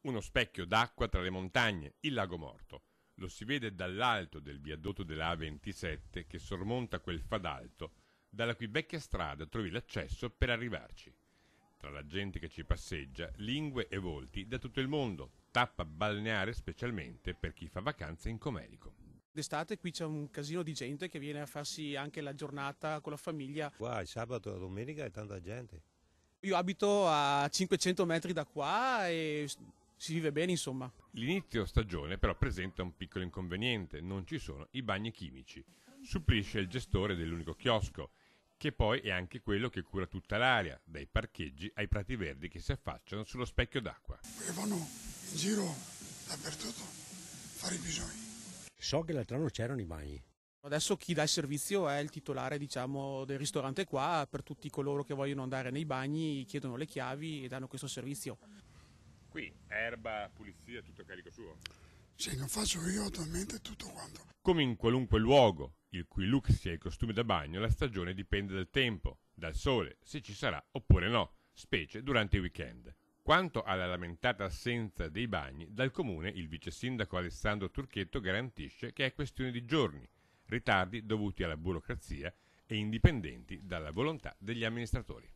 Uno specchio d'acqua tra le montagne, il Lago Morto. Lo si vede dall'alto del viadotto della A27 che sormonta quel fadalto, dalla cui vecchia strada trovi l'accesso per arrivarci. Tra la gente che ci passeggia, lingue e volti da tutto il mondo, tappa balneare specialmente per chi fa vacanze in Comelico. D'estate qui c'è un casino di gente che viene a farsi anche la giornata con la famiglia. Qua il sabato e la domenica è tanta gente. Io abito a 500 metri da qua e si vive bene, insomma. L'inizio stagione però presenta un piccolo inconveniente, non ci sono i bagni chimici. Supplisce il gestore dell'unico chiosco, che poi è anche quello che cura tutta l'area, dai parcheggi ai prati verdi che si affacciano sullo specchio d'acqua. Perché vanno in giro dappertutto a fare i bisogni. So che l'altro anno c'erano i bagni. Adesso chi dà il servizio è il titolare, diciamo, del ristorante qua. Per tutti coloro che vogliono andare nei bagni chiedono le chiavi e danno questo servizio. Qui erba, pulizia, tutto carico suo. Sì, non faccio io attualmente tutto quanto. Come in qualunque luogo, il cui look sia il costume da bagno, la stagione dipende dal tempo, dal sole, se ci sarà oppure no, specie durante i weekend. Quanto alla lamentata assenza dei bagni, dal comune il vice sindaco Alessandro Turchetto garantisce che è questione di giorni, ritardi dovuti alla burocrazia e indipendenti dalla volontà degli amministratori.